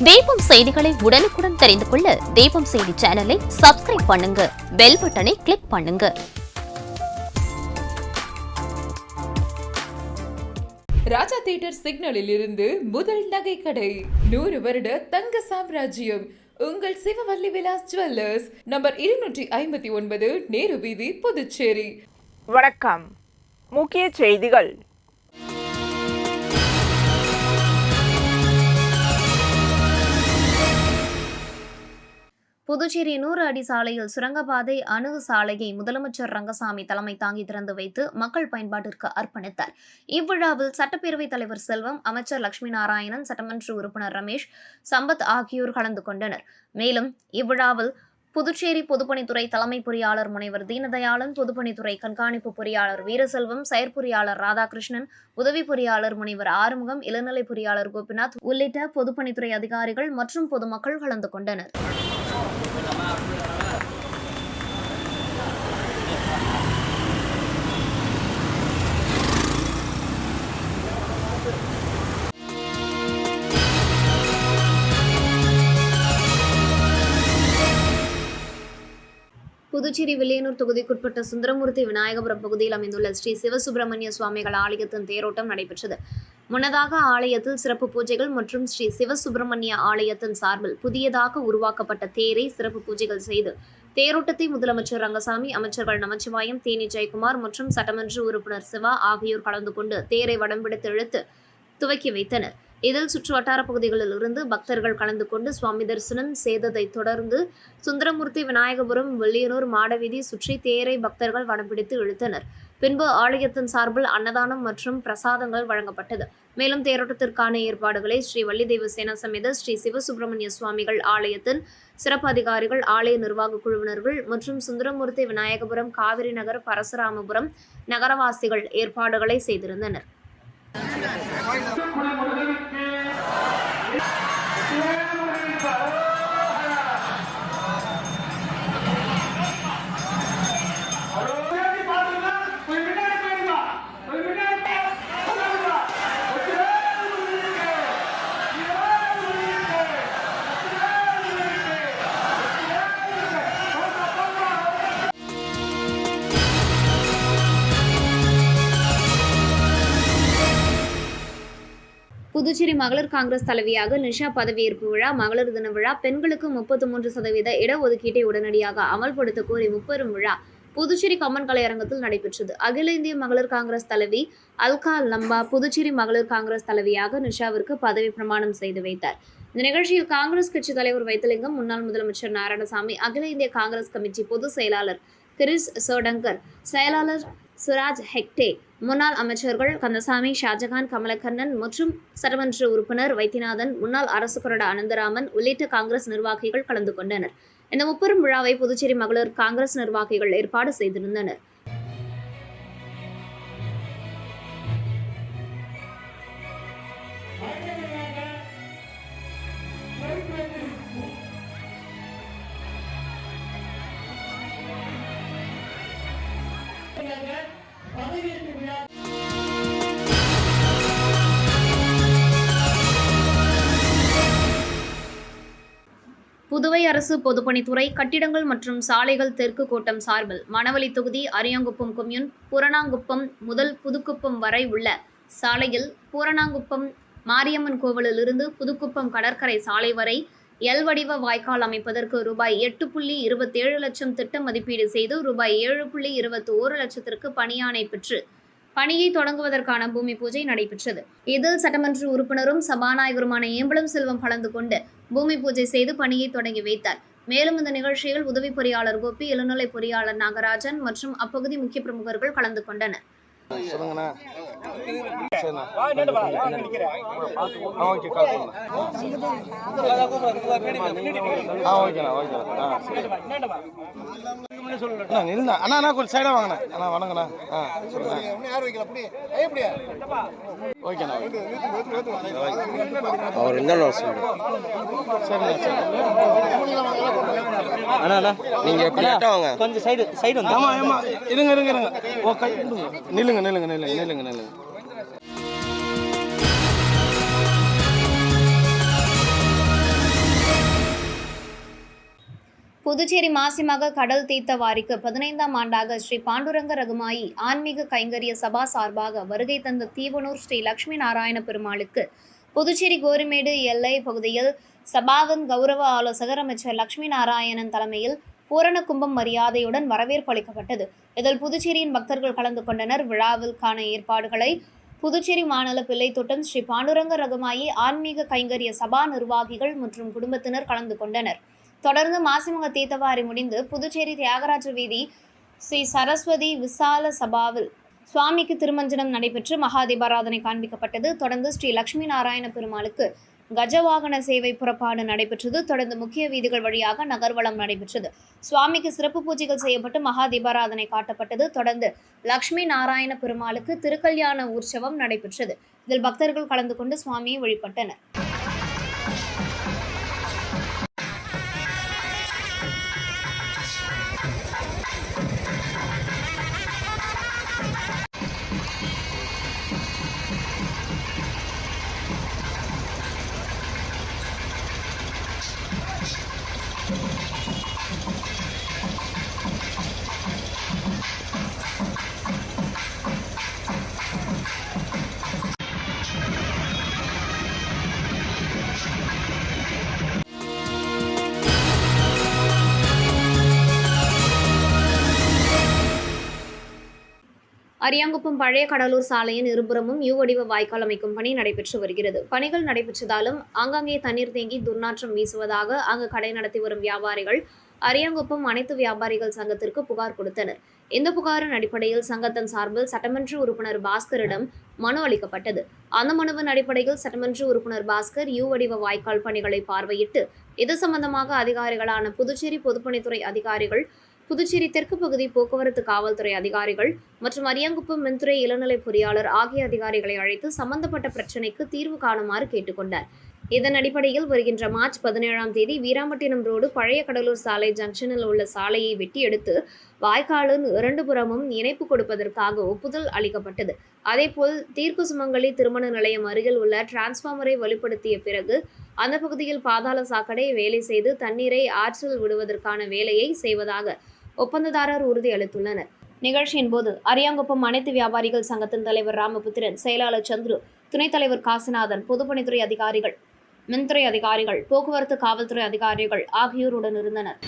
தீபம் செய்திகளை உடனுக்குடன் தெரிந்து கொள்ள தீபம் செய்தி சேனலை சப்ஸ்கிரைப் பண்ணுங்க, பெல் பட்டனை கிளிக் பண்ணுங்க. ராஜா தியேட்டர் சிக்னலில் இருந்து முதல் நகை கடை, 100 வருட தங்க சாம்ராஜ்யம் உங்கள் சிவவல்லி விலாஸ் ஜுவல்லர்ஸ், நம்பர் 259, நேரு வீதி, புதுச்சேரி. வணக்கம். முக்கிய செய்திகள். புதுச்சேரி 100 அடி சாலையில் சுரங்கப்பாதை அணுகு சாலையை முதலமைச்சர் ரங்கசாமி தலைமை தாங்கி திறந்து வைத்து மக்கள் பயன்பாட்டிற்கு அர்ப்பணித்தார். இவ்விழாவில் சட்டப்பேரவைத் தலைவர் செல்வம், அமைச்சர் லட்சுமி நாராயணன், சட்டமன்ற உறுப்பினர் ரமேஷ், சம்பத் ஆகியோர் கலந்து கொண்டனர். மேலும் இவ்விழாவில் புதுச்சேரி பொதுப்பணித்துறை தலைமை பொறியாளர் முனைவர் தீனதயாளன், பொதுப்பணித்துறை கண்காணிப்பு பொறியாளர் வீரசெல்வம், செயற்பொறியாளர் ராதாகிருஷ்ணன், உதவி பொறியாளர் முனைவர் ஆறுமுகம், இளநிலை பொறியாளர் கோபிநாத் உள்ளிட்ட பொதுப்பணித்துறை அதிகாரிகள் மற்றும் பொதுமக்கள் கலந்து கொண்டனர். புதுச்சேரி வில்லியனூர் தொகுதிக்குட்பட்ட சுந்தரமூர்த்தி விநாயகபுரம் பகுதியில் அமைந்துள்ள ஸ்ரீ சிவசுப்பிரமணிய சுவாமிகள் ஆலயத்தின் தேரோட்டம் நடைபெற்றது. முன்னதாக ஆலயத்தில் சிறப்பு பூஜைகள் மற்றும் ஸ்ரீ சிவசுப்பிரமணிய ஆலயத்தின் சார்பில் புதியதாக உருவாக்கப்பட்ட தேரை சிறப்பு பூஜைகள் செய்து தேரோட்டத்தை முதலமைச்சர் ரங்கசாமி, அமைச்சர்கள் நமச்சிவாயம், தேனி ஜெயக்குமார் மற்றும் சட்டமன்ற உறுப்பினர் சிவா ஆகியோர் கலந்து கொண்டு தேரை வடம்பிடித்து இழுத்து துவக்கி வைத்தனர். இதில் சுற்று வட்டார பகுதிகளில் இருந்து பக்தர்கள் கலந்து கொண்டு சுவாமி தரிசனம் செய்ததை தொடர்ந்து சுந்தரமூர்த்தி விநாயகபுரம், வில்லியனூர் மாடவீதி சுற்றி தேரை பக்தர்கள் வடம்பிடித்து இழுத்தனர். பின்பு ஆலயத்தின் சார்பில் அன்னதானம் மற்றும் பிரசாதங்கள் வழங்கப்பட்டது. மேலும் தேரோட்டத்திற்கான ஏற்பாடுகளை ஸ்ரீ வள்ளி தேவசேனா சமேத ஸ்ரீ சிவசுப்பிரமணிய சுவாமிகள் ஆலயத்தின் சிறப்பு அதிகாரிகள், ஆலய நிர்வாக குழுவினர்கள் மற்றும் சுந்தரமூர்த்தி விநாயகபுரம், காவிரி நகர், பரசுராமபுரம் நகரவாசிகள் ஏற்பாடுகளை செய்திருந்தனர். புதுச்சேரி மகளிர் காங்கிரஸ் தலைவியாக நிஷா பதவியேற்பு விழா, மகளிர் தின விழா, பெண்களுக்கு 33% இடஒதுக்கீட்டை உடனடியாக அமல்படுத்த கோரி முப்பெரும் விழா புதுச்சேரி கம்மன் கலையரங்கத்தில் நடைபெற்றது. அகில இந்திய மகளிர் காங்கிரஸ் தலைவி அல்கா லம்பா புதுச்சேரி மகளிர் காங்கிரஸ் தலைவியாக நிஷாவிற்கு பதவி பிரமாணம் செய்து வைத்தார். இந்த நிகழ்ச்சியில் காங்கிரஸ் கட்சி தலைவர் வைத்திலிங்கம், முன்னாள் முதலமைச்சர் நாராயணசாமி, அகில இந்திய காங்கிரஸ் கமிட்டி பொதுச் செயலாளர் கிரிஸ் சோடங்கர், செயலாளர் சுராஜ் ஹெக்டே, முன்னாள் அமைச்சர்கள் கந்தசாமி, ஷாஜகான், கமலக்கண்ணன் மற்றும் சட்டமன்ற உறுப்பினர் வைத்தியநாதன், முன்னாள் அரசு கொறடா அனந்தராமன் உள்ளிட்ட காங்கிரஸ் நிர்வாகிகள் கலந்து கொண்டனர். இந்த முப்பெரும் விழாவை புதுச்சேரி மகளிர் காங்கிரஸ் நிர்வாகிகள் ஏற்பாடு செய்திருந்தனர். புதுவை அரசு பொதுப்பணித்துறை கட்டிடங்கள் மற்றும் சாலைகள் தெற்கு கோட்டம் சார்பில் மணவெளி தொகுதி அரியாங்குப்பம் கொம்யூன் பூரணாங்குப்பம் முதல் புதுக்குப்பம் வரை உள்ள சாலையில் பூரணாங்குப்பம் மாரியம்மன் கோவிலிலிருந்து புதுக்குப்பம் கடற்கரை சாலை வரை எல் வடிவ வாய்க்கால் அமைப்பதற்கு ரூபாய் 8.27 லட்சம் திட்ட மதிப்பீடு செய்து ரூபாய் 7.21 லட்சத்திற்கு பணியாணை பெற்று பணியை தொடங்குவதற்கான பூமி பூஜை நடைபெற்றது. இதில் சட்டமன்ற உறுப்பினரும் சபாநாயகருமான ஏம்பலம் செல்வம் கலந்து கொண்டு பூமி பூஜை செய்து பணியை தொடங்கி வைத்தார். மேலும் இந்த நிகழ்ச்சியில் உதவி பொறியாளர் கோபி, இளநிலை பொறியாளர் நாகராஜன் மற்றும் அப்பகுதி முக்கிய பிரமுகர்கள் கலந்து கொண்டனர். அண்ணா கொஞ்சம் சைடா வாங்கண்ணா. அண்ணா வணங்கண்ணா. ஓகேண்ணா. அவர் என்ன அண்ணா நீங்க வாங்க கொஞ்சம் சைடு வந்து. ஆமா ஆமா இருங்க ஓ கை நில்லுங்க. புதுச்சேரி மாசிமக கடல் தீர்த்தவாரிக்கு 15ஆம் ஆண்டாக ஸ்ரீ பாண்டுரங்க ரகுமாயி ஆன்மீக கைங்கரிய சபா சார்பாக வருகை தந்த தீவனூர் ஸ்ரீ லட்சுமி நாராயண பெருமாளுக்கு புதுச்சேரி கோரிமேடு எல்லை பகுதியில் சபாவின் கௌரவ ஆலோசகர் அமைச்சர் லட்சுமி நாராயணன் தலைமையில் பூரண கும்பம் மரியாதையுடன் வரவேற்பு அளிக்கப்பட்டது. இதில் புதுச்சேரியின் பக்தர்கள் கலந்து கொண்டனர். விழாவிற்கான ஏற்பாடுகளை புதுச்சேரி மாநில பிள்ளைத்தோட்டம் ஸ்ரீ பாண்டுரங்க ரகுமாயி ஆன்மீக கைங்கரிய சபா நிர்வாகிகள் மற்றும் குடும்பத்தினர் கலந்து கொண்டனர். தொடர்ந்து மாசிமக தீர்த்தவாரி முடிந்து புதுச்சேரி தியாகராஜ வீதி ஸ்ரீ சரஸ்வதி விசால சபாவில் சுவாமிக்கு திருமஞ்சனம் நடைபெற்று மகா தீபாராதனை காண்பிக்கப்பட்டது. தொடர்ந்து ஸ்ரீ லட்சுமி நாராயண பெருமாளுக்கு கஜவாகன சேவை புறப்பாடு நடைபெற்றது. தொடர்ந்து முக்கிய வீதிகள் வழியாக நகர்வலம் நடைபெற்றது. சுவாமிக்கு சிறப்பு பூஜைகள் செய்யப்பட்டு மகா தீபாராதனை காட்டப்பட்டது. தொடர்ந்து லட்சுமி நாராயண பெருமாளுக்கு திருக்கல்யாண உற்சவம் நடைபெற்றது. இதில் பக்தர்கள் கலந்து கொண்டு சுவாமியை வழிபட்டனர். அரியாங்குப்பம் பழைய கடலூர் சாலையின் இருபுறமும் யூ வடிவ வாய்க்கால் அமைக்கும் பணி நடைபெற்று வருகிறது. பணிகள் நடைபெற்றதாலும் ஆங்காங்கே தண்ணீர் தேங்கி துர்நாற்றம் வீசுவதாக அங்கு கடை நடத்தி வரும் வியாபாரிகள் அரியாங்குப்பம் அனைத்து வியாபாரிகள் சங்கத்திற்கு புகார் கொடுத்தனர். இந்த புகாரின் அடிப்படையில் சங்கத்தின் சார்பில் சட்டமன்ற உறுப்பினர் பாஸ்கரிடம் மனு அளிக்கப்பட்டது. அந்த மனுவின் அடிப்படையில் சட்டமன்ற உறுப்பினர் பாஸ்கர் யூ வடிவ வாய்க்கால் பணிகளை பார்வையிட்டு இது சம்பந்தமாக அதிகாரிகளான புதுச்சேரி பொதுப்பணித்துறை அதிகாரிகள், புதுச்சேரி தெற்கு பகுதி போக்குவரத்து காவல்துறை அதிகாரிகள் மற்றும் அரியாங்குப்பம் மின்துறை இளநிலை பொறியாளர் ஆகிய அதிகாரிகளை அழைத்து சம்பந்தப்பட்ட பிரச்சினைக்கு தீர்வு காணுமாறு கேட்டுக்கொண்டார். இதன் அடிப்படையில் வருகின்ற மார்ச் 17ஆம் தேதி வீராம்பட்டினம் ரோடு பழைய கடலூர் சாலை ஜங்ஷனில் உள்ள சாலையை வெட்டி எடுத்து வாய்க்காலின் 2 புறமும் இணைப்பு கொடுப்பதற்காக ஒப்புதல் அளிக்கப்பட்டது. அதேபோல் தீர்க்கு சுமங்கலி திருமண நிலையம் அருகில் உள்ள டிரான்ஸ்பார்மரை வலுப்படுத்திய பிறகு அந்த பகுதியில் பாதாள சாக்கடை வேலை செய்து தண்ணீரை ஆற்றில் விடுவதற்கான வேலையை செய்வதாக ஒப்பந்ததாரர் உறுதி அளித்துள்ளனர். நிகழ்ச்சியின் போது அரியாங்குப்பம் அனைத்து வியாபாரிகள் சங்கத்தின் தலைவர் ராமபுத்திரன், செயலாளர் சந்துரு, துணைத் தலைவர் காசிநாதன், பொதுப்பணித்துறை அதிகாரிகள், மின்துறை அதிகாரிகள், போக்குவரத்து காவல்துறை அதிகாரிகள் ஆகியோர் உடன் இருந்தனர்.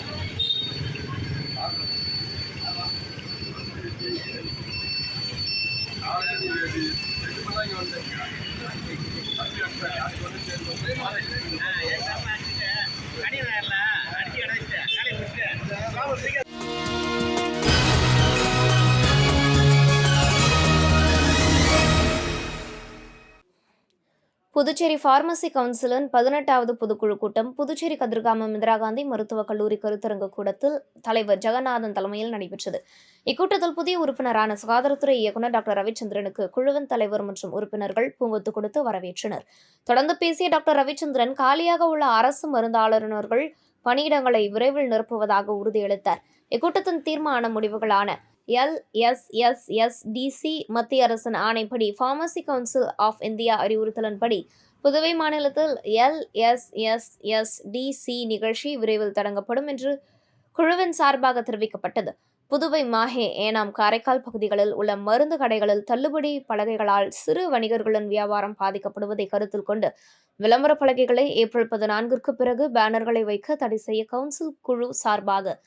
புதுச்சேரி பார்மசி கவுன்சிலின் 18வது பொதுக்குழு கூட்டம் புதுச்சேரி கதிர்காமம் இந்திரா காந்தி மருத்துவக் கல்லூரி கருத்தரங்க கூடத்தில் தலைவர் ஜெகநாதன் தலைமையில் நடைபெற்றது. இக்கூட்டத்தில் புதிய உறுப்பினரான சுகாதாரத்துறை இயக்குநர் டாக்டர் ரவிச்சந்திரனுக்கு குழுவின் தலைவர் மற்றும் உறுப்பினர்கள் பூங்கொத்து கொடுத்து வரவேற்றனர். தொடர்ந்து பேசிய டாக்டர் ரவிச்சந்திரன் காலியாக உள்ள அரசு மருந்தாளுநர்கள் பணியிடங்களை விரைவில் நிரப்புவதாக உறுதியளித்தார். இக்கூட்டத்தின் தீர்மான முடிவுகளான LSSSDC மத்திய அரசின் ஆணைப்படி பார்மசி கவுன்சில் ஆஃப் இந்தியா அறிவுறுத்தலின்படி புதுவை மாநிலத்தில் LSSSDC நிகழ்ச்சி விரைவில் தொடங்கப்படும் என்று குழுவின் சார்பாக தெரிவிக்கப்பட்டது. புதுவை, மாஹே, ஏனாம், காரைக்கால் பகுதிகளில் உள்ள மருந்து கடைகளில் தள்ளுபடி பலகைகளால் சிறு வணிகர்களின் வியாபாரம் பாதிக்கப்படுவதை கருத்தில் கொண்டு விளம்பர பலகைகளை ஏப்ரல் 14ற்கு பிறகு பேனர்களை வைக்க தடை செய்ய கவுன்சில் குழு சார்பாக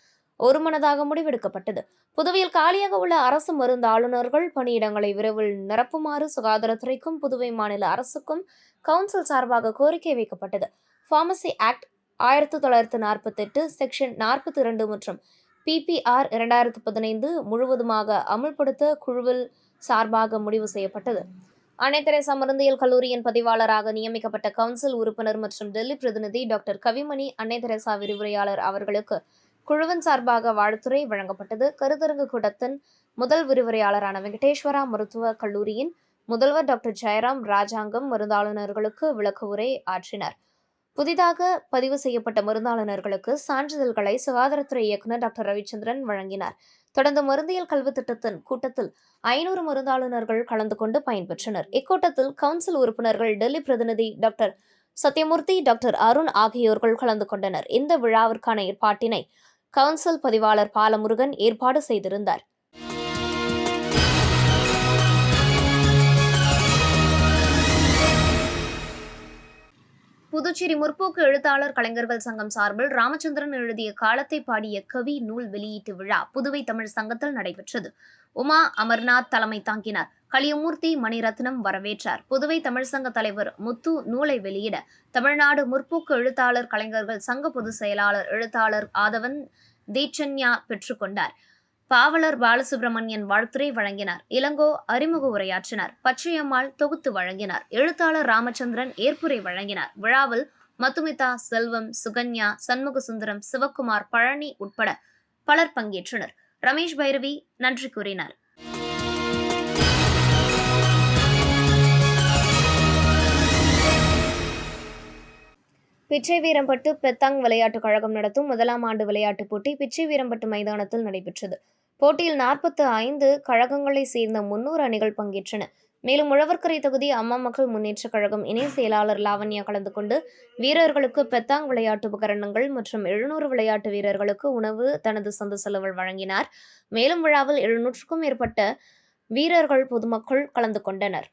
ஒருமனதாக முடிவெடுக்கப்பட்டது. புதுவையில் காலியாக உள்ள அரசு மருந்து ஆளுநர்கள் பணியிடங்களை விரைவில் நிரப்புமாறு சுகாதாரத்துறைக்கும் புதுவை மாநில அரசுக்கும் கவுன்சில் சார்பாக கோரிக்கை வைக்கப்பட்டது. பார்மசி ஆக்ட் 1948 செக்ஷன் 42 மற்றும் PPR 2015 முழுவதுமாக அமல்படுத்த குழுவில் சார்பாக முடிவு செய்யப்பட்டது. அன்னை தெரசா மருந்தியல் கல்லூரியின் பதிவாளராக நியமிக்கப்பட்ட கவுன்சில் உறுப்பினர் மற்றும் டெல்லி பிரதிநிதி டாக்டர் கவிமணி அன்னை தெரசா விரிவுரையாளர் அவர்களுக்கு குழுவின் சார்பாக வாழ்த்துரை வழங்கப்பட்டது. கருத்தரங்கு கூட்டத்தின் முதல் விரிவுரையாளரான வெங்கடேஸ்வரா மருத்துவக் கல்லூரியின் முதல்வர் டாக்டர் ஜெயராம் ராஜாங்கம் மருந்தாளுநர்களுக்கு விளக்க உரை ஆற்றினார். புதிதாக பதிவு செய்யப்பட்ட மருந்தாளுநர்களுக்கு சான்றிதழ்களை சுகாதாரத்துறை இயக்குநர் டாக்டர் ரவிச்சந்திரன் வழங்கினார். தொடர்ந்து மருந்தியல் கல்வி திட்டத்தின் கூட்டத்தில் 500 மருந்தாளுநர்கள் கலந்து கொண்டு பயன்பெற்றனர். இக்கூட்டத்தில் கவுன்சில் உறுப்பினர்கள், டெல்லி பிரதிநிதி டாக்டர் சத்யமூர்த்தி, டாக்டர் அருண் ஆகியோர்கள் கலந்து கொண்டனர். இந்த விழாவிற்கான ஏற்பாட்டினை கவுன்சில் பதிவாளர் பாலமுருகன் ஏற்பாடு செய்திருந்தார். புதுச்சேரி முற்போக்கு எழுத்தாளர் கலைஞர்கள் சங்கம் சார்பில் ராமச்சந்திரன் எழுதிய காலத்தை பாடிய கவி நூல் வெளியீட்டு விழா புதுவை தமிழ் சங்கத்தில் நடைபெற்றது. உமா அமர்நாத் தலைமை தாங்கினார். களியமூர்த்தி மணிரத்னம் வரவேற்றார். புதுவை தமிழ் சங்க தலைவர் முத்து நூலை வெளியிட தமிழ்நாடு முற்போக்கு எழுத்தாளர் கலைஞர்கள் சங்க பொதுச் செயலாளர் எழுத்தாளர் ஆதவன் தீட்சண்யா பெற்றுக்கொண்டார். பாவலர் பாலசுப்ரமணியன் வாழ்த்துரை வழங்கினார். இளங்கோ அறிமுக உரையாற்றினார். பச்சையம்மாள் தொகுத்து வழங்கினார். எழுத்தாளர் ராமச்சந்திரன் ஏற்புரை வழங்கினார். விழாவில் மதுமிதா, செல்வம், சுகன்யா, சண்முக சுந்தரம், சிவக்குமார், பழனி உட்பட பலர் பங்கேற்றனர். ரமேஷ் பைரவி நன்றி கூறினார். பிச்சைவீரம்பட்டு பெத்தாங் விளையாட்டுக் கழகம் நடத்தும் 1ஆம் ஆண்டு விளையாட்டுப் போட்டி பிச்சைவீரம்பட்டு மைதானத்தில் நடைபெற்றது. போட்டியில் 45 கழகங்களை சேர்ந்த 300 அணிகள் பங்கேற்றன. மேலும் உழவர்கரை தொகுதி அம்மா மக்கள் முன்னேற்றக் கழகம் இணை செயலாளர் லாவண்யா கலந்து கொண்டு வீரர்களுக்கு பெத்தாங் விளையாட்டு உபகரணங்கள் மற்றும் 700 விளையாட்டு வீரர்களுக்கு உணவு தனது சொந்த செலவில் வழங்கினார். மேலும் விழாவில் 700க்கும் மேற்பட்ட வீரர்கள் பொதுமக்கள் கலந்து கொண்டனர்.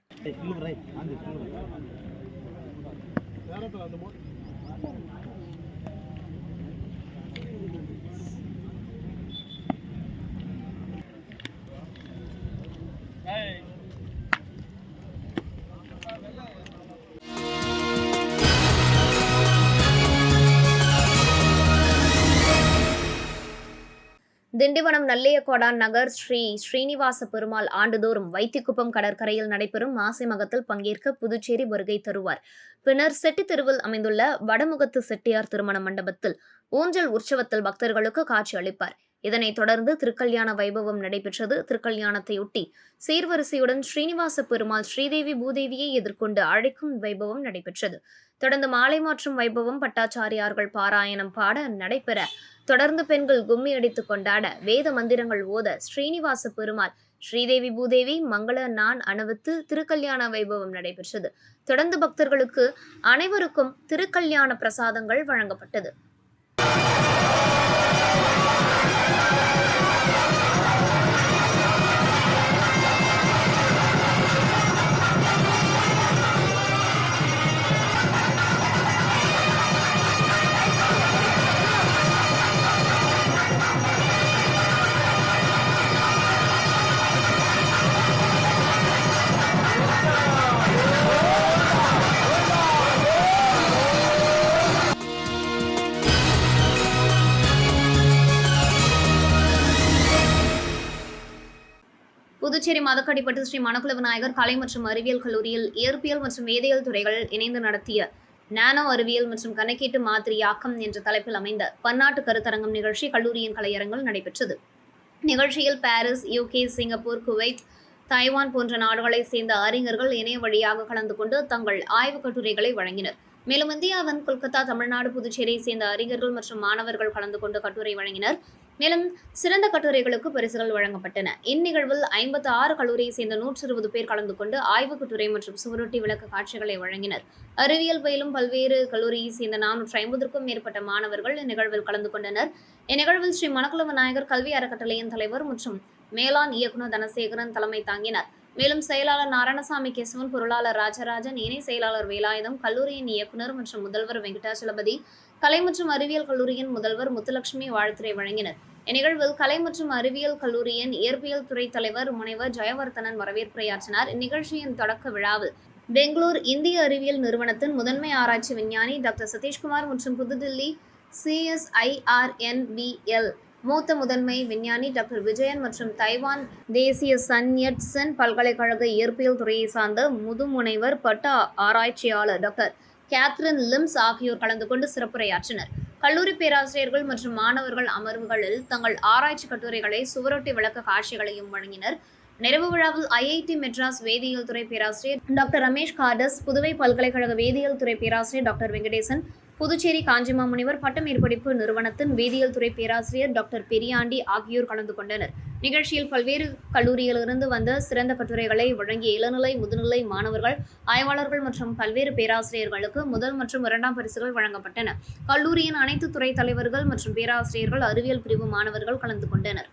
திண்டிவனம் நல்லையக்கோடான் நகர் ஸ்ரீ ஸ்ரீனிவாச பெருமாள் ஆண்டுதோறும் வைத்திக்குப்பம் கடற்கரையில் நடைபெறும் மாசி மகத்தில் பங்கேற்க புதுச்சேரி வருகை தருவார். பின்னர் செட்டித்தெருவில் அமைந்துள்ள வடமுகத்து செட்டியார் திருமண மண்டபத்தில் ஊஞ்சல் உற்சவத்தில் பக்தர்களுக்கு காட்சி அளிப்பார். இதனைத் தொடர்ந்து திருக்கல்யாண வைபவம் நடைபெற்றது. திருக்கல்யாணத்தையொட்டி சீர்வரிசையுடன் ஸ்ரீனிவாச பெருமாள் ஸ்ரீதேவி பூதேவியை எதிர்கொண்டு அழைக்கும் வைபவம் நடைபெற்றது. தொடர்ந்து மாலை மாற்றும் வைபவம் பட்டாச்சாரியார்கள் பாராயணம் பாட நடைபெற தொடர்ந்து பெண்கள் கும்மி அடித்துக் கொண்டாட வேத மந்திரங்கள் ஓத ஸ்ரீனிவாச பெருமாள் ஸ்ரீதேவி பூதேவி மங்கள நான் அணிவித்து திருக்கல்யாண வைபவம் நடைபெற்றது. தொடர்ந்து பக்தர்களுக்கு அனைவருக்கும் திருக்கல்யாண பிரசாதங்கள் வழங்கப்பட்டது. புதுச்சேரி மதக்கடிப்பட்டு ஸ்ரீ மணக்குள விநாயகர் கலை மற்றும் அறிவியல் கல்லூரியில் இயற்பியல் மற்றும் வேதியியல் துறைகள் இணைந்து நடத்திய நானோ அறிவியல் மற்றும் கணக்கீட்டு மாதிரியாக்கம் என்ற தலைப்பில் அமைந்த பன்னாட்டு கருத்தரங்கம் நிகழ்ச்சி கல்லூரியின் கலையரங்கில் நடைபெற்றது. நிகழ்ச்சியில் Paris, UK, Singapore, Kuwait, Taiwan போன்ற நாடுகளைச் சேர்ந்த அறிஞர்கள் இணைய வழியாக கலந்து கொண்டு தங்கள் ஆய்வுக் கட்டுரைகளை வழங்கினர். மேலும் இந்தியாவின் கொல்கத்தா, தமிழ்நாடு, புதுச்சேரியை சேர்ந்த அறிஞர்கள் மற்றும் மாணவர்கள் கலந்து கொண்டு கட்டுரை வழங்கினர். மேலும் சிறந்த கட்டுரைகளுக்கு பரிசுகள் வழங்கப்பட்டன. இந்நிகழ்வில் 56 கல்லூரியை சேர்ந்த 120 பேர் கலந்து கொண்டு ஆய்வுக் கட்டுரை மற்றும் சுவரொட்டி விளக்க காட்சிகளை வழங்கினர். அறிவியல் பயிலும் பல்வேறு கல்லூரியை சேர்ந்த 450க்கும் மேற்பட்ட மாணவர்கள் இந்நிகழ்வில் கலந்து கொண்டனர். இந்நிகழ்வில் ஸ்ரீ மணக்குள விநாயகர் கல்வி அறக்கட்டளையின் தலைவர் மற்றும் மேலாண் இயக்குநர் தனசேகரன் தலைமை தாங்கினார். மேலும் செயலாளர் நாராயணசாமி கேசவன், பொருளாளர் ராஜராஜன், இணை செயலாளர் வேலாயுதம், கல்லூரியின் இயக்குநர் மற்றும் முதல்வர் வெங்கடாச்சலபதி, கலை மற்றும் அறிவியல் கல்லூரியின் முதல்வர் முத்துலட்சுமி வாழ்த்துரை வழங்கினர். இந்நிகழ்வில் கலை மற்றும் அறிவியல் கல்லூரியின் இயற்பியல் துறை தலைவர் முனைவர் ஜெயவர்தனன் வரவேற்புரையாற்றினார். இந்நிகழ்ச்சியின் தொடக்க விழாவில் பெங்களூர் இந்திய அறிவியல் நிறுவனத்தின் முதன்மை ஆராய்ச்சி விஞ்ஞானி டாக்டர் சதீஷ்குமார் மற்றும் புதுதில்லி CSIRNBL மூத்த முதன்மை விஞ்ஞானி டாக்டர் விஜயன் மற்றும் தைவான் தேசிய சன் யட்-சென் பல்கலைக்கழக இயற்பியல் துறையை சார்ந்த முதுமுனைவர் பட்ட ஆராய்ச்சியாளர் டாக்டர் கேத்ரின் லிம்ஸ் ஆகியோர் கலந்து கொண்டு சிறப்புரையாற்றினர். கல்லூரி பேராசிரியர்கள் மற்றும் மாணவர்கள் அமர்வுகளில் தங்கள் ஆராய்ச்சி கட்டுரைகளை சுவரொட்டி விளக்க காட்சிகளையும் வழங்கினர். நிறைவு விழாவில் IIT மெட்ராஸ் வேதியியல் துறை பேராசிரியர் டாக்டர் ரமேஷ் காடஸ், புதுவை பல்கலைக்கழக வேதியியல் துறை பேராசிரியர் டாக்டர் வெங்கடேசன், புதுச்சேரி காஞ்சிமாமுனிவர் பட்டமேற்படிப்பு நிறுவனத்தின் வேதியியல் துறை பேராசிரியர் டாக்டர் பெரியாண்டி ஆகியோர் கலந்து கொண்டனர். நிகழ்ச்சியில் பல்வேறு கல்லூரியிலிருந்து வந்த சிறந்த கட்டுரைகளை வழங்கிய இளநிலை, முதுநிலை மாணவர்கள், ஆய்வாளர்கள் மற்றும் பல்வேறு பேராசிரியர்களுக்கு முதல் மற்றும் இரண்டாம் பரிசுகள் வழங்கப்பட்டன. கல்லூரியின் அனைத்து துறை தலைவர்கள் மற்றும் பேராசிரியர்கள், அறிவியல் பிரிவு மாணவர்கள் கலந்து கொண்டனர்.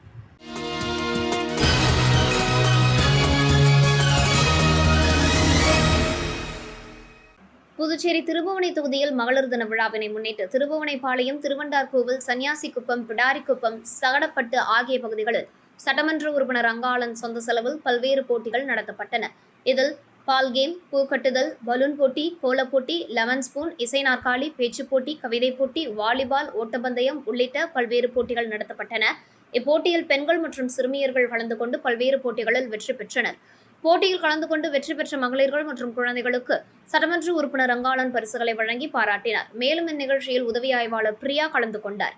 புதுச்சேரி திருபுவனை தொகுதியில் மகளிர் தின விழாவினை முன்னிட்டு திருபுவனைப்பாளையம், திருவண்டார்கோவில், சன்னியாசிக்குப்பம், பிடாரிக்குப்பம், சகடப்பட்டு ஆகிய பகுதிகளில் சட்டமன்ற உறுப்பினர் அங்காளன் சொந்த செலவில் பல்வேறு போட்டிகள் நடத்தப்பட்டன. இதில் பால் கேம், பூக்கட்டுதல், பலூன் போட்டி, கோலப்போட்டி, லெமன் ஸ்பூன், இசை நாற்காலி, பேச்சு போட்டி, கவிதை போட்டி, வாலிபால், ஓட்டப்பந்தயம் உள்ளிட்ட பல்வேறு போட்டிகள் நடத்தப்பட்டன. இப்போட்டியில் பெண்கள் மற்றும் சிறுமியர்கள் கலந்து கொண்டு பல்வேறு போட்டிகளில் வெற்றி பெற்றனர். போட்டியில் கலந்து கொண்டு வெற்றி பெற்ற மகளிர்கள் மற்றும் குழந்தைகளுக்கு சட்டமன்ற உறுப்பினர் அங்காளன் பரிசுகளை வழங்கி பாராட்டினார். மேலும் இந்நிகழ்ச்சியில் உதவி ஆய்வாளர் பிரியா கலந்து கொண்டார்.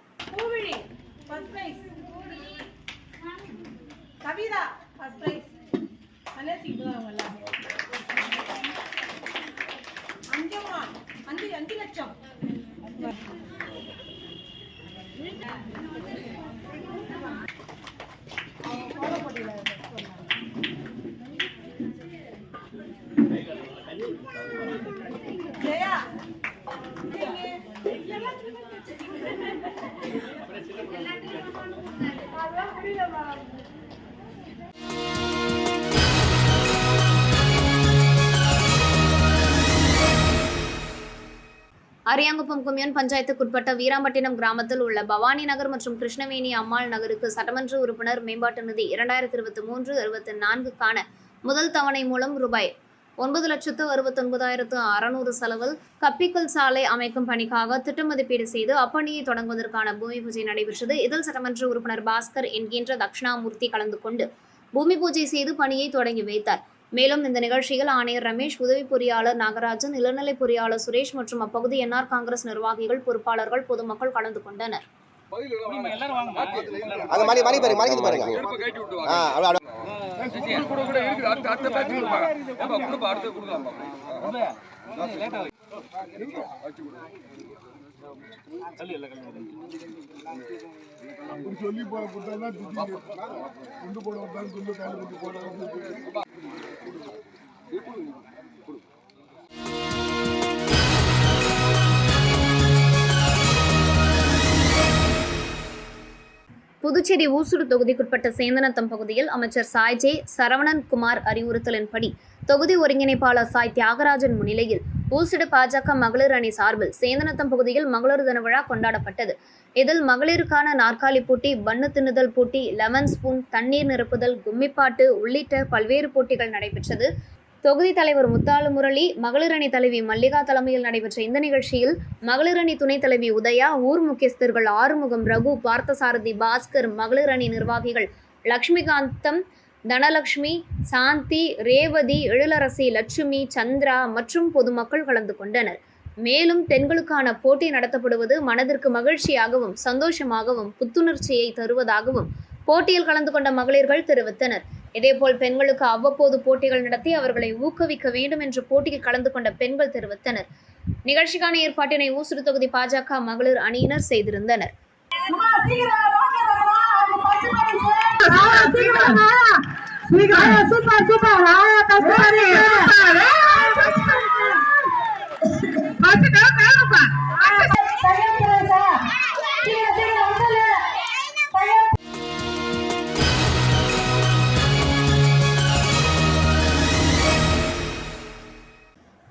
அரியாங்குப்பம் கொம்யூன் பஞ்சாயத்துக்குட்பட்ட வீராம்பட்டினம் கிராமத்தில் உள்ள பவானி நகர் மற்றும் கிருஷ்ணவேணி அம்மாள் நகருக்கு சட்டமன்ற உறுப்பினர் மேம்பாட்டு நிதி 2023-24க்கான முதல் தவணை மூலம் ரூபாய் 9,69,600 செலவில் கப்பிக்கல் சாலை அமைக்கும் பணிக்காக திட்ட மதிப்பீடு செய்து அப்பணியை தொடங்குவதற்கான பூமி பூஜை நடைபெற்றது. இதில் சட்டமன்ற உறுப்பினர் பாஸ்கர் என்கின்ற தட்சிணாமூர்த்தி கலந்து கொண்டு பூமி பூஜை செய்து பணியை தொடங்கி வைத்தார். மேலும் இந்த நிகழ்ச்சியில் ஆணையர் ரமேஷ், உதவி பொறியாளர் நாகராஜன், இளநிலை பொறியாளர் சுரேஷ் மற்றும் அப்பகுதி என்ஆர் காங்கிரஸ் நிர்வாகிகள், பொறுப்பாளர்கள், பொதுமக்கள் கலந்து கொண்டனர். புதுச்சேரி ஊசுடு தொகுதிக்குட்பட்ட சேந்தனத்தம் பகுதியில் அமைச்சர் சாய் ஜே சரவணன் குமார் அறிவுறுத்தலின்படி தொகுதி ஒருங்கிணைப்பாளர் சாய் தியாகராஜன் முன்னிலையில் ஊசுடு பாஜக மகளிர் அணி சார்பில் சேந்தனத்தம் பகுதியில் மகளிர் தின விழா கொண்டாடப்பட்டது. இதில் மகளிருக்கான நாற்காலி போட்டி, பன்னு தின்னுதல் போட்டி, லெமன் ஸ்பூன், தண்ணீர் நிரப்புதல், கும்மிப்பாட்டு உள்ளிட்ட பல்வேறு போட்டிகள் நடைபெற்றது. தொகுதி தலைவர் முத்தாலு முரளி, மகளிர் அணி தலைவி மல்லிகா தலைமையில் நடைபெற்ற இந்த நிகழ்ச்சியில் மகளிர் அணி துணைத் தலைவி உதயா, ஊர் முக்கியஸ்தர்கள் ஆறுமுகம், ரகு, பார்த்தசாரதி, பாஸ்கர், மகளிர் அணி நிர்வாகிகள் லட்சுமிகாந்தம், தனலட்சுமி, சாந்தி, ரேவதி, எழிலரசி, லட்சுமி, சந்திரா மற்றும் பொதுமக்கள் கலந்து கொண்டனர். மேலும் பெண்களுக்கான போட்டி நடத்தப்படுவது மனதிற்கு மகிழ்ச்சியாகவும் சந்தோஷமாகவும் புத்துணர்ச்சியை தருவதாகவும் போட்டியில் கலந்து கொண்ட மகளிர்கள் தெரிவித்தனர். இதேபோல் பெண்களுக்கு அவ்வப்போது போட்டிகள் நடத்தி அவர்களை ஊக்குவிக்க வேண்டும் என்று போட்டியில் கலந்து கொண்ட பெண்கள் தெரிவித்தனர். நிகழ்ச்சிக்கான ஏற்பாட்டினை ஊசுடு தொகுதி பாஜக மகளிர் அணியினர் செய்திருந்தனர்.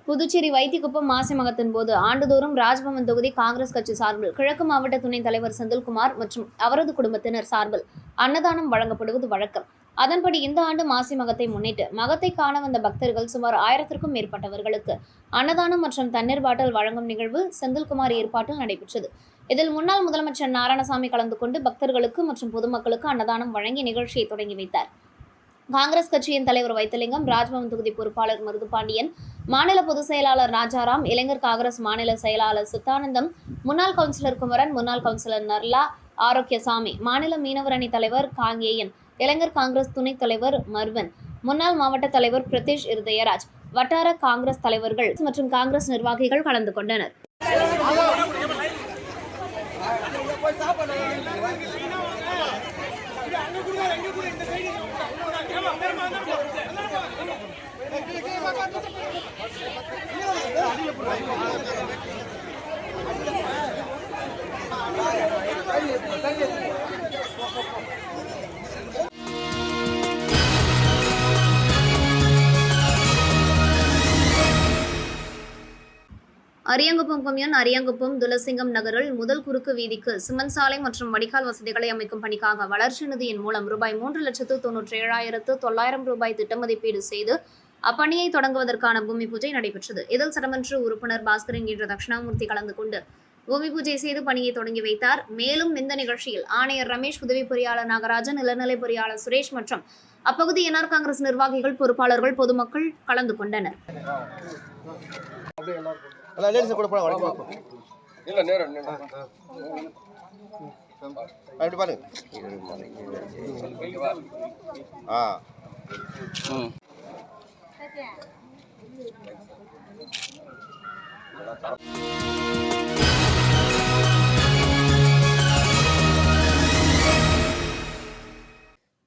புதுச்சேரி வைத்திக்குப்பம் மாசிமகத்தின் போது ஆண்டுதோறும் ராஜ்பவன் தொகுதி காங்கிரஸ் கட்சி சார்பில் கிழக்கு மாவட்ட துணைத் தலைவர் செந்தில்குமார் மற்றும் அவரது குடும்பத்தினர் சார்பில் அன்னதானம் வழங்கப்படுவது வழக்கம். அதன்படி இந்த ஆண்டு மாசி மகத்தை முன்னிட்டு மகத்தை காண வந்த பக்தர்கள் சுமார் 1000க்கும் மேற்பட்டவர்களுக்கு அன்னதானம் மற்றும் தண்ணீர் பாட்டில் வழங்கும் நிகழ்வு செந்தில்குமார் ஏற்பாட்டில் நடைபெற்றது. இதில் முன்னாள் முதலமைச்சர் நாராயணசாமி கலந்து கொண்டு பக்தர்களுக்கு மற்றும் பொதுமக்களுக்கு அன்னதானம் வழங்கி நிகழ்ச்சியை தொடங்கி வைத்தார். காங்கிரஸ் கட்சியின் தலைவர் வைத்திலிங்கம், ராஜ்பவன் தொகுதி பொறுப்பாளர் மருதுபாண்டியன், மாநில பொதுச் செயலாளர் ராஜாராம், இளைஞர் காங்கிரஸ் மாநில செயலாளர் சித்தானந்தம், முன்னாள் கவுன்சிலர் குமரன், முன்னாள் கவுன்சிலர் நர்லா, ஆரோக்கியசாமி, மாநில மீனவர் அணி தலைவர் காங்கேயன், இளைஞர் காங்கிரஸ் துணைத் தலைவர் மர்வன், முன்னாள் மாவட்ட தலைவர் பிரதீஷ் இருதயராஜ், வட்டார காங்கிரஸ் தலைவர்கள் மற்றும் காங்கிரஸ் நிர்வாகிகள் கலந்து கொண்டனர். அரியாங்குப்பம் கொம்யூன் அரியாங்குப்பம் துலசிங்கம் நகரில் முதல் குறுக்கு வீதிக்கு சிமெண்ட் சாலை மற்றும் வடிகால் வசதிகளை அமைக்கும் பணிக்காக வளர்ச்சி நிதியின் மூலம் ரூபாய் 3,97,900 ரூபாய் திட்ட மதிப்பீடு செய்து அப்பணியை தொடங்குவதற்கான பூமி பூஜை நடைபெற்றது. இதில் சட்டமன்ற உறுப்பினர் பாஸ்கரன் என்ற தட்சிணாமூர்த்தி கலந்து கொண்டு பூமி பூஜை செய்து பணியை தொடங்கி வைத்தார். மேலும் இந்த நிகழ்ச்சியில் ஆணையர் ரமேஷ், உதவி பொறியாளர் நாகராஜன், இளநிலை பொறியாளர் சுரேஷ் மற்றும் அப்பகுதி என்ஆர் காங்கிரஸ் நிர்வாகிகள், பொறுப்பாளர்கள், பொதுமக்கள் கலந்து கொண்டனர்.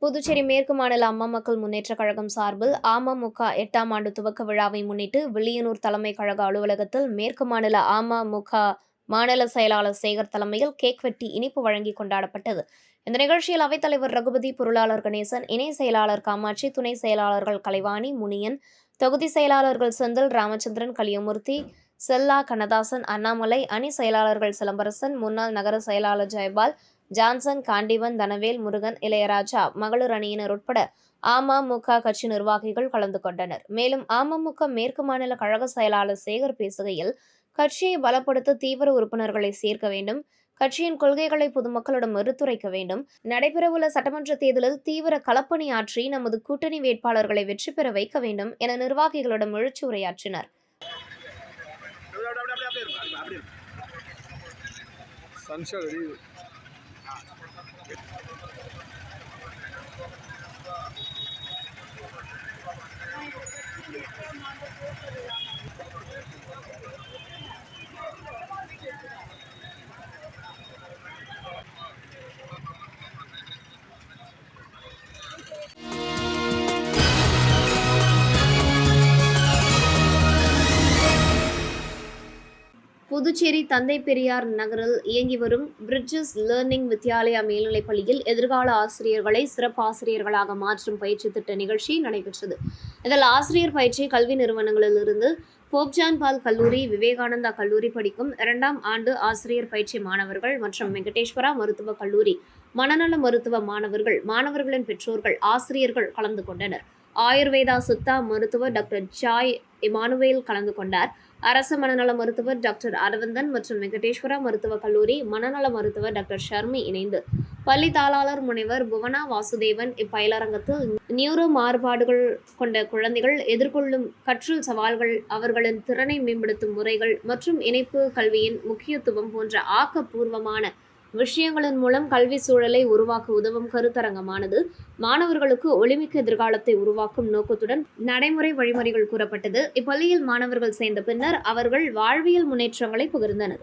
புதுச்சேரி மேற்கு மாநில அம்மா மக்கள் முன்னேற்றக் கழகம் சார்பில் அமமுக 8ஆம் ஆண்டு துவக்க விழாவை முன்னிட்டு வில்லியனூர் தலைமை கழக அலுவலகத்தில் மேற்கு மாநில அமமுக மாநில செயலாளர் சேகர் தலைமையில் கேக் வெட்டி இனிப்பு வழங்கி கொண்டாடப்பட்டது. இந்த நிகழ்ச்சியில் அவைத்தலைவர் ரகுபதி, பொருளாளர் கணேசன், இணை செயலாளர் காமாட்சி, துணை செயலாளர்கள் கலைவாணி, முனியன், தொகுதி செயலாளர்கள் செந்தில், ராமச்சந்திரன், கலியமூர்த்தி, செல்லா, கண்ணதாசன், அண்ணாமலை, அணி செயலாளர்கள் சிலம்பரசன், முன்னாள் நகர செயலாளர் ஜெயபால், ஜான்சன், காண்டிவன், தனவேல், முருகன், இளையராஜா, மகளிர் அணியினர் உட்பட அமமுக கட்சி நிர்வாகிகள் கலந்து கொண்டனர். மேலும் அமமுக மேற்கு மாநில கழக செயலாளர் சேகர் பேசுகையில், கட்சியை பலப்படுத்த தீவிர உறுப்பினர்களை சேர்க்க வேண்டும், கட்சியின் கொள்கைகளை பொதுமக்களிடம் எடுத்துரைக்க வேண்டும், நடைபெறவுள்ள சட்டமன்ற தேர்தலில் தீவிர களப்பணி ஆற்றி நமது கூட்டணி வேட்பாளர்களை வெற்றி பெற வைக்க வேண்டும் என நிர்வாகிகளிடம் எழுச்சி உரையாற்றினர். புதுச்சேரி தந்தை பெரியார் நகரில் இயங்கி வரும் பிரிட்ஜஸ் லேர்னிங் வித்யாலயா மேல்நிலைப் பள்ளியில் எதிர்கால ஆசிரியர்களை சிறப்பு ஆசிரியர்களாக மாற்றும் பயிற்சி திட்ட நிகழ்ச்சி நடைபெற்றது. இதில் ஆசிரியர் பயிற்சி கல்வி நிறுவனங்களிலிருந்து போப்ஜான் பால் கல்லூரி, விவேகானந்தா கல்லூரி படிக்கும் 2ஆம் ஆண்டு ஆசிரியர் பயிற்சி மாணவர்கள் மற்றும் வெங்கடேஸ்வரா மருத்துவக் கல்லூரி மனநல மருத்துவ மாணவர்கள், மாணவர்களின் பெற்றோர்கள், ஆசிரியர்கள் கலந்து கொண்டனர். ஆயுர்வேதா சித்தா மருத்துவர் டாக்டர் ஜாய் இமானுவேல் கலந்து கொண்டார். அரசு மனநல மருத்துவர் டாக்டர் அரவிந்தன் மற்றும் வெங்கடேஸ்வரா மருத்துவக் கல்லூரி மனநல மருத்துவர் டாக்டர் ஷர்மி இணைந்து பள்ளி தாளாளர் முனைவர் புவனா வாசுதேவன் இப்பயிலரங்கத்தில் நியூரோ மாறுபாடுகள் கொண்ட குழந்தைகள் எதிர்கொள்ளும் கற்றல் சவால்கள், அவர்களின் திறனை மேம்படுத்தும் முறைகள் மற்றும் இணைப்பு கல்வியின் முக்கியத்துவம் போன்ற ஆக்கப்பூர்வமான விஷயங்களின் மூலம் கல்வி சூழலை உருவாக்க உதவும் கருத்தரங்கமானது மாணவர்களுக்கு ஒளிமிக்க எதிர்காலத்தை உருவாக்கும் நோக்கத்துடன் நடைமுறை வழிமுறைகள் கூறப்பட்டது. இப்பள்ளியில் மாணவர்கள் சேர்ந்த பின்னர் அவர்கள் வாழ்வியல் முன்னேற்றங்களை பகிர்ந்தனர்.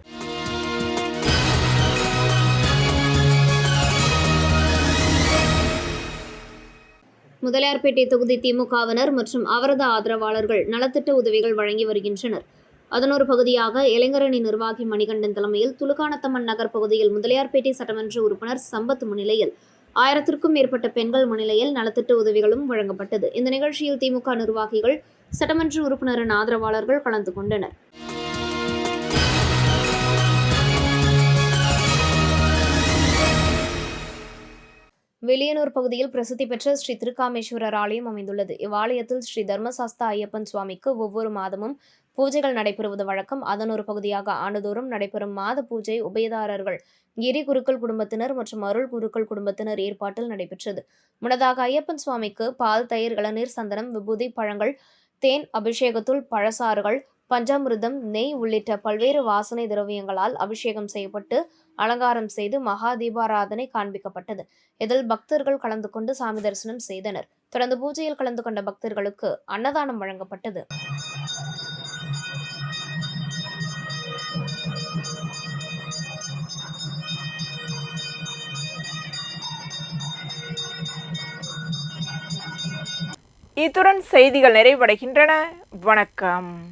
முதலியார்பேட்டை தொகுதி திமுகவினர் மற்றும் அவரது ஆதரவாளர்கள் நலத்திட்ட உதவிகள் வழங்கி வருகின்றனர். அதன் ஒரு பகுதியாக இளைஞரணி நிர்வாகி மணிகண்டன் தலைமையில் துலுக்கானத்தம்மன் நகர் பகுதியில் முதலியார்பேட்டை சட்டமன்ற உறுப்பினர் சம்பத் முன்னிலையில் 1000க்கும் மேற்பட்ட பெண்கள் முன்னிலையில் நலத்திட்ட உதவிகளும் வழங்கப்பட்டது. இந்த நிகழ்ச்சியில் திமுக நிர்வாகிகள், சட்டமன்ற உறுப்பினரின் ஆதரவாளர்கள் கலந்து கொண்டனர். வில்லியனூர் பகுதியில் பிரசித்தி பெற்ற ஸ்ரீ திருக்காமேஸ்வரர் ஆலயம் அமைந்துள்ளது. இவ்வாலயத்தில் ஸ்ரீ தர்மசாஸ்தா ஐயப்பன் சுவாமிக்கு ஒவ்வொரு மாதமும் பூஜைகள் நடைபெறுவது வழக்கம். அதன் ஒரு பகுதியாக ஆண்டுதோறும் நடைபெறும் மாத பூஜை உபயதாரர்கள், கிரி குருக்கள் குடும்பத்தினர் மற்றும் அருள் குருக்கள் குடும்பத்தினர் ஏற்பாட்டில் நடைபெற்றது. முன்னதாக ஐயப்பன் சுவாமிக்கு பால், தயிர், இளநீர், சந்தனம், விபூதி, பழங்கள், தேன், அபிஷேகத்துள் பழசாறுகள், பஞ்சாமிர்தம், நெய் உள்ளிட்ட பல்வேறு வாசனை திரவியங்களால் அபிஷேகம் செய்யப்பட்டு அலங்காரம் செய்து மகா தீபாராதனை காண்பிக்கப்பட்டது. இதில் பக்தர்கள் கலந்து கொண்டு சாமி தரிசனம் செய்தனர். தொடர்ந்து பூஜையில் கலந்து கொண்ட பக்தர்களுக்கு அன்னதானம் வழங்கப்பட்டது. இத்துடன் செய்திகள் நிறைவடைகின்றன. வணக்கம்.